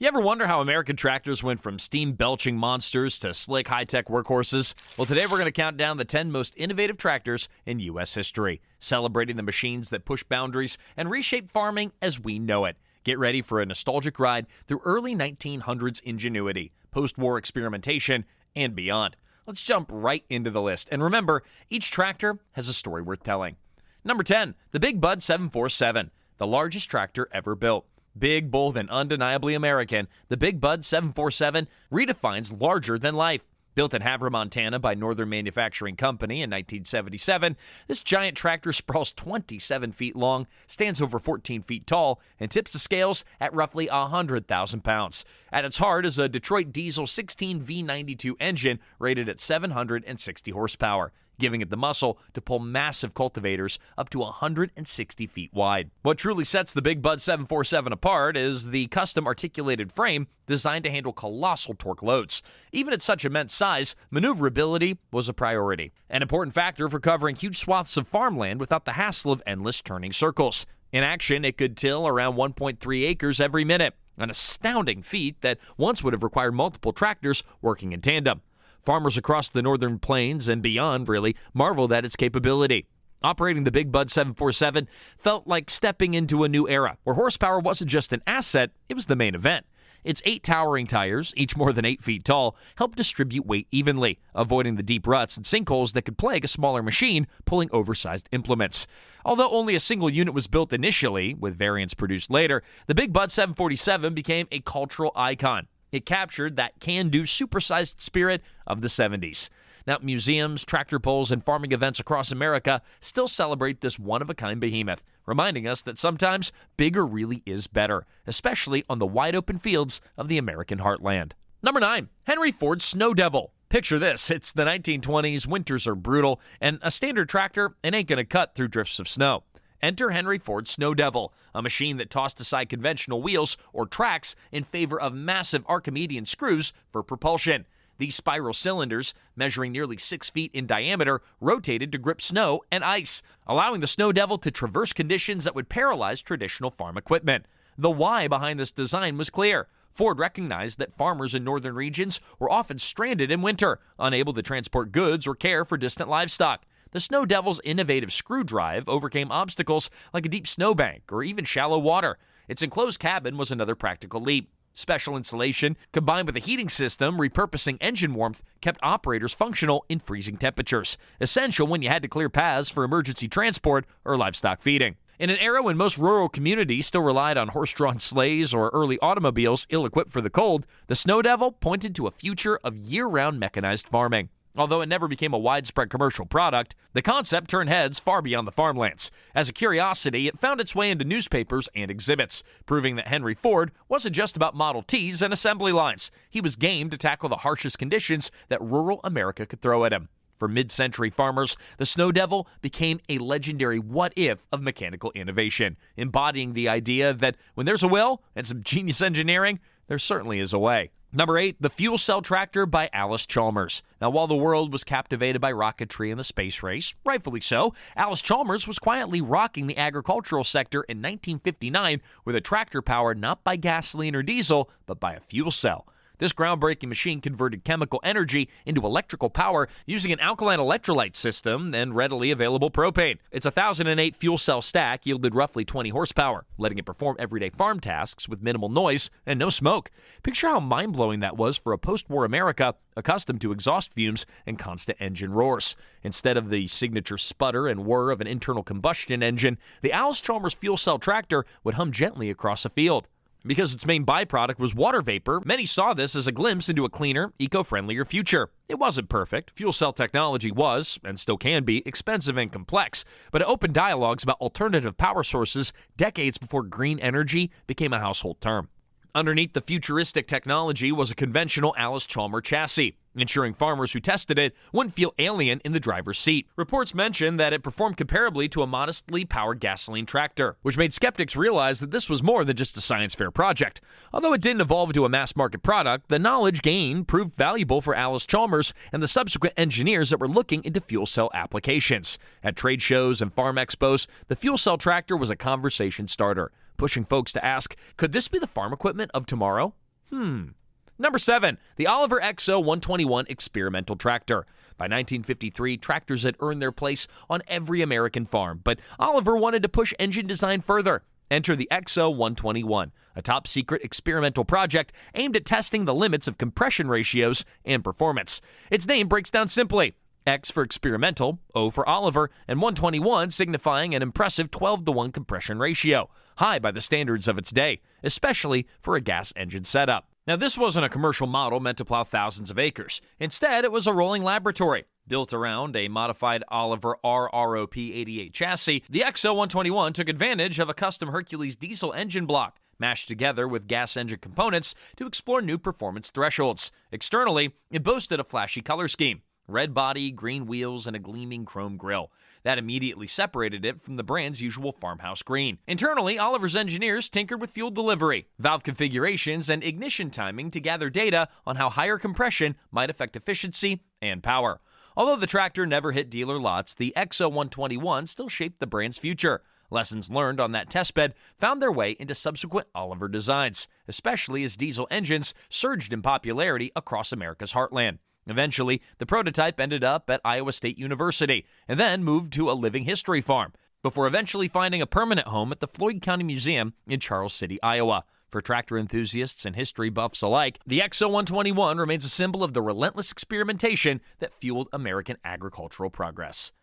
You ever wonder how American tractors went from steam-belching monsters to slick, high-tech workhorses? Well, today we're going to count down the 10 most innovative tractors in U.S. history, celebrating the machines that push boundaries and reshape farming as we know it. Get ready for a nostalgic ride through early 1900s ingenuity, post-war experimentation, and beyond. Let's jump right into the list. And remember, each tractor has a story worth telling. Number 10, the Big Bud 747, the largest tractor ever built. Big, bold, and undeniably American, the Big Bud 747 redefines larger than life. Built in Havre, Montana by Northern Manufacturing Company in 1977, this giant tractor sprawls 27 feet long, stands over 14 feet tall, and tips the scales at roughly 100,000 pounds. At its heart is a Detroit diesel 16 V92 engine rated at 760 horsepower, giving it the muscle to pull massive cultivators up to 160 feet wide. What truly sets the Big Bud 747 apart is the custom articulated frame designed to handle colossal torque loads. Even at such immense size, maneuverability was a priority, an important factor for covering huge swaths of farmland without the hassle of endless turning circles. In action, it could till around 1.3 acres every minute, an astounding feat that once would have required multiple tractors working in tandem. Farmers across the northern plains and beyond really marveled at its capability. Operating the Big Bud 747 felt like stepping into a new era, where horsepower wasn't just an asset, it was the main event. Its 8 towering tires, each more than 8 feet tall, helped distribute weight evenly, avoiding the deep ruts and sinkholes that could plague a smaller machine pulling oversized implements. Although only a single unit was built initially, with variants produced later, the Big Bud 747 became a cultural icon. It captured that can-do supersized spirit of the 70s. Now, museums, tractor pulls, and farming events across America still celebrate this one-of-a-kind behemoth, reminding us that sometimes bigger really is better, especially on the wide-open fields of the American heartland. Number 9, Henry Ford's Snow Devil. Picture this, it's the 1920s, winters are brutal, and a standard tractor, it ain't gonna cut through drifts of snow. Enter Henry Ford's Snow Devil, a machine that tossed aside conventional wheels or tracks in favor of massive Archimedean screws for propulsion. These spiral cylinders, measuring nearly 6 feet in diameter, rotated to grip snow and ice, allowing the Snow Devil to traverse conditions that would paralyze traditional farm equipment. The why behind this design was clear. Ford recognized that farmers in northern regions were often stranded in winter, unable to transport goods or care for distant livestock. The Snow Devil's innovative screw drive overcame obstacles like a deep snowbank or even shallow water. Its enclosed cabin was another practical leap. Special insulation, combined with a heating system repurposing engine warmth, kept operators functional in freezing temperatures, essential when you had to clear paths for emergency transport or livestock feeding. In an era when most rural communities still relied on horse-drawn sleighs or early automobiles ill-equipped for the cold, the Snow Devil pointed to a future of year-round mechanized farming. Although it never became a widespread commercial product, the concept turned heads far beyond the farmlands. As a curiosity, it found its way into newspapers and exhibits, proving that Henry Ford wasn't just about Model Ts and assembly lines. He was game to tackle the harshest conditions that rural America could throw at him. For mid-century farmers, the Snow Devil became a legendary what-if of mechanical innovation, embodying the idea that when there's a will and some genius engineering, there certainly is a way. Number 8, the Fuel Cell Tractor by Alice Chalmers. Now, while the world was captivated by rocketry and the space race, rightfully so, Alice Chalmers was quietly rocking the agricultural sector in 1959 with a tractor powered not by gasoline or diesel, but by a fuel cell. This groundbreaking machine converted chemical energy into electrical power using an alkaline electrolyte system and readily available propane. Its 1008 fuel cell stack yielded roughly 20 horsepower, letting it perform everyday farm tasks with minimal noise and no smoke. Picture how mind-blowing that was for a post-war America accustomed to exhaust fumes and constant engine roars. Instead of the signature sputter and whir of an internal combustion engine, the Alice Chalmers fuel cell tractor would hum gently across a field. Because its main byproduct was water vapor, many saw this as a glimpse into a cleaner, eco-friendlier future. It wasn't perfect. Fuel cell technology was, and still can be, expensive and complex, but it opened dialogues about alternative power sources decades before green energy became a household term. Underneath the futuristic technology was a conventional Alice Chalmers chassis, ensuring farmers who tested it wouldn't feel alien in the driver's seat. Reports mentioned that it performed comparably to a modestly powered gasoline tractor, which made skeptics realize that this was more than just a science fair project. Although it didn't evolve into a mass-market product, the knowledge gained proved valuable for Alice Chalmers and the subsequent engineers that were looking into fuel cell applications. At trade shows and farm expos, the fuel cell tractor was a conversation starter, pushing folks to ask, could this be the farm equipment of tomorrow? Number 7, the Oliver XO121 experimental tractor. By 1953, tractors had earned their place on every American farm, but Oliver wanted to push engine design further. Enter the XO121, a top-secret experimental project aimed at testing the limits of compression ratios and performance. Its name breaks down simply: X for experimental, O for Oliver, and 121 signifying an impressive 12-to-1 compression ratio, high by the standards of its day, especially for a gas engine setup. Now, this wasn't a commercial model meant to plow thousands of acres. Instead, it was a rolling laboratory. Built around a modified Oliver RROP 88 chassis, the XO121 took advantage of a custom Hercules diesel engine block, mashed together with gas engine components to explore new performance thresholds. Externally, it boasted a flashy color scheme: red body, green wheels, and a gleaming chrome grille. That immediately separated it from the brand's usual farmhouse green. Internally, Oliver's engineers tinkered with fuel delivery, valve configurations, and ignition timing to gather data on how higher compression might affect efficiency and power. Although the tractor never hit dealer lots, the XO121 still shaped the brand's future. Lessons learned on that testbed found their way into subsequent Oliver designs, especially as diesel engines surged in popularity across America's heartland. Eventually, the prototype ended up at Iowa State University and then moved to a living history farm, before eventually finding a permanent home at the Floyd County Museum in Charles City, Iowa. For tractor enthusiasts and history buffs alike, the XO121 remains a symbol of the relentless experimentation that fueled American agricultural progress.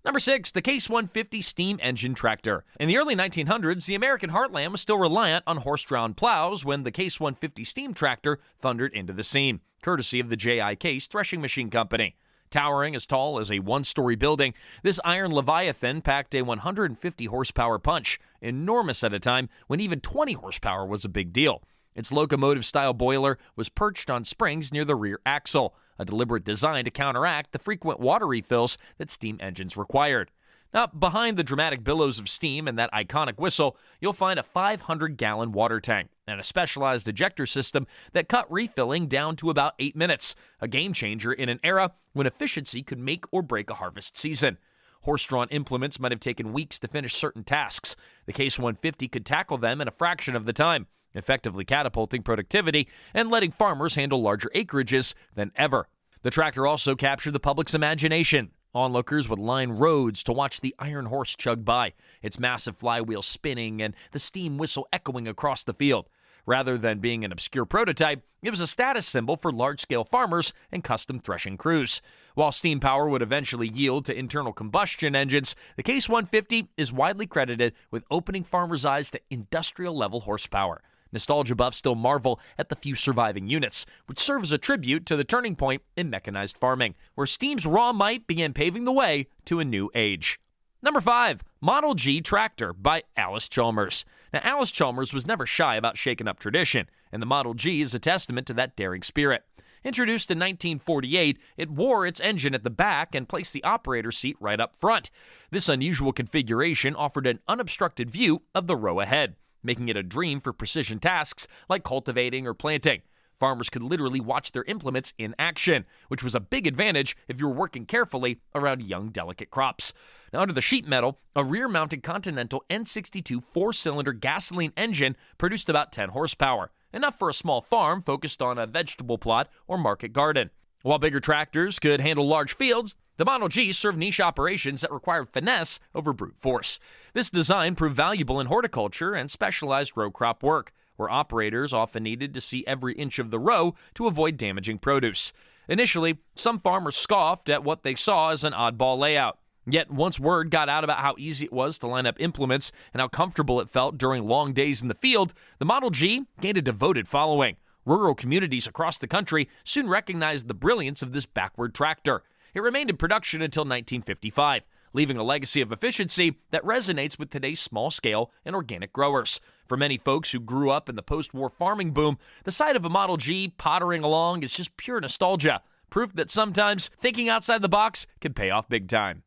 Number 6, the Case 150 steam engine tractor. In the early 1900s, the American heartland was still reliant on horse-drawn plows when the Case 150 steam tractor thundered into the scene, courtesy of the J.I. Case Threshing Machine Company. Towering as tall as a one-story building, this iron leviathan packed a 150 horsepower punch, enormous at a time when even 20 horsepower was a big deal. Its locomotive-style boiler was perched on springs near the rear axle, a deliberate design to counteract the frequent water refills that steam engines required. Now, behind the dramatic billows of steam and that iconic whistle, you'll find a 500-gallon water tank and a specialized ejector system that cut refilling down to about 8 minutes, a game-changer in an era when efficiency could make or break a harvest season. Horse-drawn implements might have taken weeks to finish certain tasks. The Case 150 could tackle them in a fraction of the time, effectively catapulting productivity and letting farmers handle larger acreages than ever. The tractor also captured the public's imagination. Onlookers would line roads to watch the iron horse chug by, its massive flywheel spinning and the steam whistle echoing across the field. Rather than being an obscure prototype, it was a status symbol for large-scale farmers and custom threshing crews. While steam power would eventually yield to internal combustion engines, the Case 150 is widely credited with opening farmers' eyes to industrial-level horsepower. Nostalgia buffs still marvel at the few surviving units, which serve as a tribute to the turning point in mechanized farming, where steam's raw might began paving the way to a new age. Number 5, Model G Tractor by Alice Chalmers. Now, Alice Chalmers was never shy about shaking up tradition, and the Model G is a testament to that daring spirit. Introduced in 1948, it wore its engine at the back and placed the operator seat right up front. This unusual configuration offered an unobstructed view of the row ahead, making it a dream for precision tasks like cultivating or planting. Farmers could literally watch their implements in action, which was a big advantage if you were working carefully around young, delicate crops. Now, under the sheet metal, a rear-mounted Continental N62 four-cylinder gasoline engine produced about 10 horsepower, enough for a small farm focused on a vegetable plot or market garden. While bigger tractors could handle large fields, the Model G served niche operations that required finesse over brute force. This design proved valuable in horticulture and specialized row crop work, where operators often needed to see every inch of the row to avoid damaging produce. Initially, some farmers scoffed at what they saw as an oddball layout. Yet, once word got out about how easy it was to line up implements and how comfortable it felt during long days in the field, the Model G gained a devoted following. Rural communities across the country soon recognized the brilliance of this backward tractor. It remained in production until 1955, leaving a legacy of efficiency that resonates with today's small-scale and organic growers. For many folks who grew up in the post-war farming boom, the sight of a Model G pottering along is just pure nostalgia, proof that sometimes thinking outside the box can pay off big time.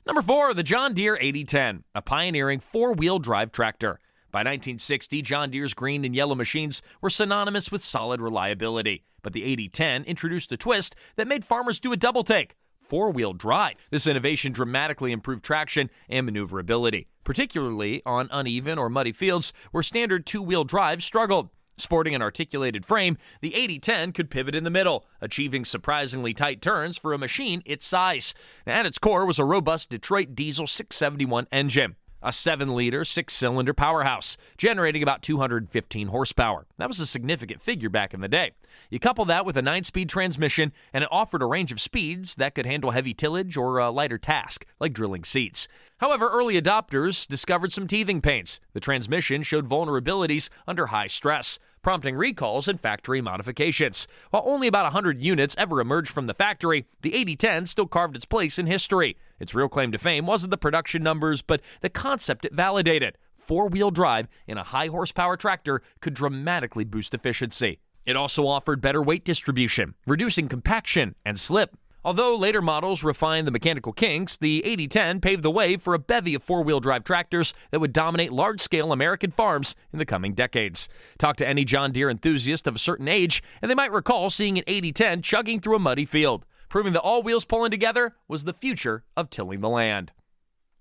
Number 4, the John Deere 8010, a pioneering four-wheel drive tractor. By 1960, John Deere's green and yellow machines were synonymous with solid reliability, but the 8010 introduced a twist that made farmers do a double take: four-wheel drive. This innovation dramatically improved traction and maneuverability, particularly on uneven or muddy fields where standard two-wheel drive struggled. Sporting an articulated frame, the 8010 could pivot in the middle, achieving surprisingly tight turns for a machine its size. At its core was a robust Detroit diesel 671 engine, a 7-liter, 6-cylinder powerhouse, generating about 215 horsepower. That was a significant figure back in the day. You couple that with a 9-speed transmission, and it offered a range of speeds that could handle heavy tillage or a lighter task, like drilling seeds. However, early adopters discovered some teething pains. The transmission showed vulnerabilities under high stress, prompting recalls and factory modifications. While only about 100 units ever emerged from the factory, the 8010 still carved its place in history. Its real claim to fame wasn't the production numbers, but the concept it validated. 4-wheel drive in a high-horsepower tractor could dramatically boost efficiency. It also offered better weight distribution, reducing compaction and slip. Although later models refined the mechanical kinks, the 8010 paved the way for a bevy of 4-wheel drive tractors that would dominate large-scale American farms in the coming decades. Talk to any John Deere enthusiast of a certain age, and they might recall seeing an 8010 chugging through a muddy field, proving that all wheels pulling together was the future of tilling the land.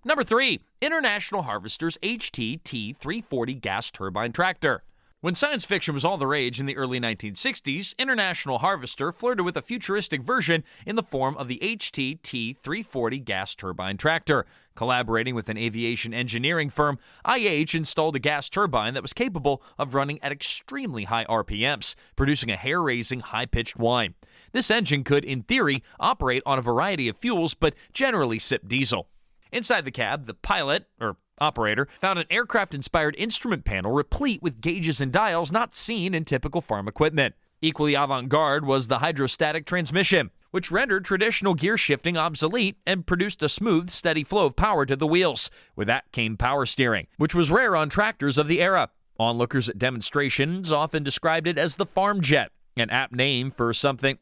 Number 3, International Harvester's HT T340 gas turbine tractor. When science fiction was all the rage in the early 1960s, International Harvester flirted with a futuristic version in the form of the HT T340 gas turbine tractor. Collaborating with an aviation engineering firm, IH installed a gas turbine that was capable of running at extremely high RPMs, producing a hair-raising, high-pitched whine. This engine could, in theory, operate on a variety of fuels, but generally sip diesel. Inside the cab, the pilot, or operator, found an aircraft-inspired instrument panel replete with gauges and dials not seen in typical farm equipment. Equally avant-garde was the hydrostatic transmission, which rendered traditional gear shifting obsolete and produced a smooth, steady flow of power to the wheels. With that came power steering, which was rare on tractors of the era. Onlookers at demonstrations often described it as the farm jet, an apt nickname for something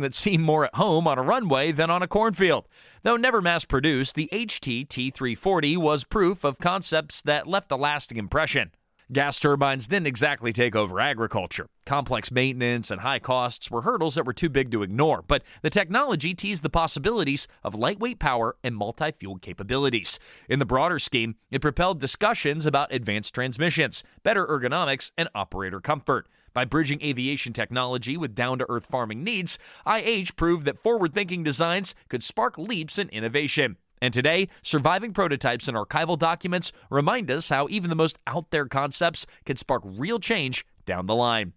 that seemed more at home on a runway than on a cornfield. Though never mass-produced, the HT T340 was proof of concepts that left a lasting impression. Gas turbines didn't exactly take over agriculture. Complex maintenance and high costs were hurdles that were too big to ignore, but the technology teased the possibilities of lightweight power and multi-fuel capabilities. In the broader scheme, it propelled discussions about advanced transmissions, better ergonomics, and operator comfort. By bridging aviation technology with down-to-earth farming needs, IH proved that forward-thinking designs could spark leaps in innovation. And today, surviving prototypes and archival documents remind us how even the most out-there concepts can spark real change down the line.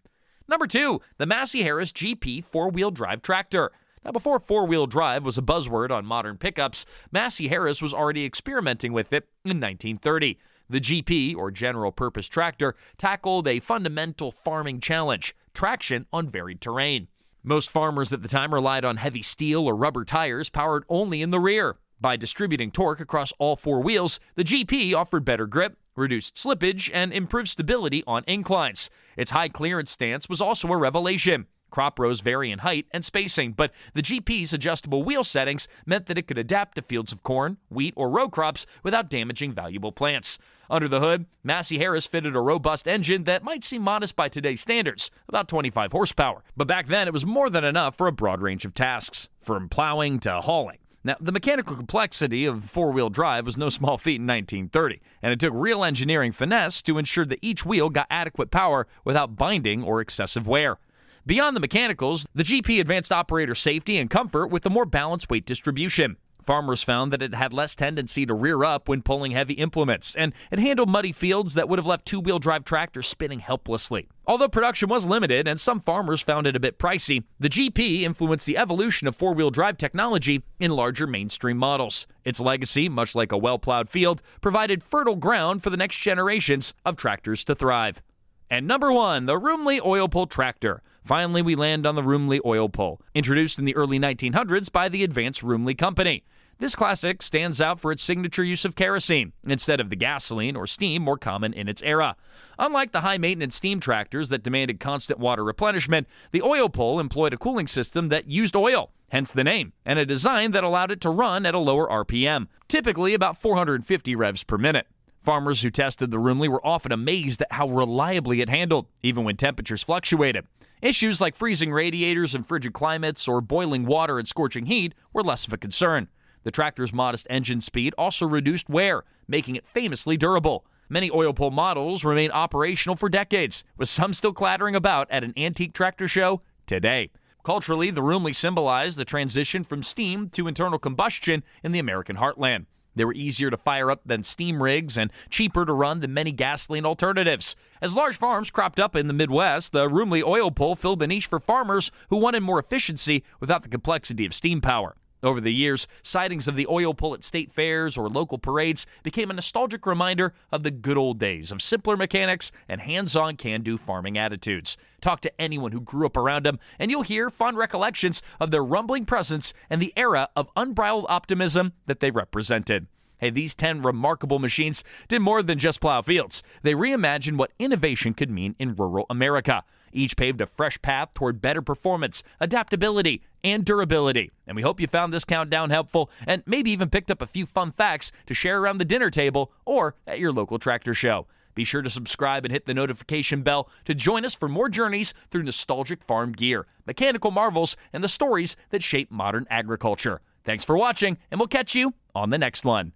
Number 2, the Massey Harris GP 4-wheel drive tractor. Now, before 4-wheel drive was a buzzword on modern pickups, Massey Harris was already experimenting with it in 1930. The GP, or General Purpose Tractor, tackled a fundamental farming challenge: traction on varied terrain. Most farmers at the time relied on heavy steel or rubber tires powered only in the rear. By distributing torque across all 4 wheels, the GP offered better grip, reduced slippage, and improved stability on inclines. Its high clearance stance was also a revelation. Crop rows vary in height and spacing, but the GP's adjustable wheel settings meant that it could adapt to fields of corn, wheat, or row crops without damaging valuable plants. Under the hood, Massey Harris fitted a robust engine that might seem modest by today's standards, about 25 horsepower. But back then, it was more than enough for a broad range of tasks, from plowing to hauling. Now, the mechanical complexity of 4-wheel drive was no small feat in 1930, and it took real engineering finesse to ensure that each wheel got adequate power without binding or excessive wear. Beyond the mechanicals, the GP advanced operator safety and comfort with a more balanced weight distribution. Farmers found that it had less tendency to rear up when pulling heavy implements, and it handled muddy fields that would have left 2-wheel drive tractors spinning helplessly. Although production was limited and some farmers found it a bit pricey, the GP influenced the evolution of 4-wheel drive technology in larger mainstream models. Its legacy, much like a well-plowed field, provided fertile ground for the next generations of tractors to thrive. And number 1, the Roomley oil pull tractor. Finally, we land on the Roomley oil pull, introduced in the early 1900s by the Advanced Roomley Company. This classic stands out for its signature use of kerosene, instead of the gasoline or steam more common in its era. Unlike the high-maintenance steam tractors that demanded constant water replenishment, the oil pull employed a cooling system that used oil, hence the name, and a design that allowed it to run at a lower RPM, typically about 450 revs per minute. Farmers who tested the Roomley were often amazed at how reliably it handled, even when temperatures fluctuated. Issues like freezing radiators in frigid climates or boiling water in scorching heat were less of a concern. The tractor's modest engine speed also reduced wear, making it famously durable. Many oil pull models remain operational for decades, with some still clattering about at an antique tractor show today. Culturally, the Rumley symbolized the transition from steam to internal combustion in the American heartland. They were easier to fire up than steam rigs and cheaper to run than many gasoline alternatives. As large farms cropped up in the Midwest, the Rumley oil pull filled the niche for farmers who wanted more efficiency without the complexity of steam power. Over the years, sightings of the oil pull at state fairs or local parades became a nostalgic reminder of the good old days of simpler mechanics and hands-on can-do farming attitudes. Talk to anyone who grew up around them, and you'll hear fond recollections of their rumbling presence and the era of unbridled optimism that they represented. Hey, these 10 remarkable machines did more than just plow fields. They reimagined what innovation could mean in rural America. Each paved a fresh path toward better performance, adaptability, and durability. And we hope you found this countdown helpful and maybe even picked up a few fun facts to share around the dinner table or at your local tractor show. Be sure to subscribe and hit the notification bell to join us for more journeys through nostalgic farm gear, mechanical marvels, and the stories that shape modern agriculture. Thanks for watching, and we'll catch you on the next one.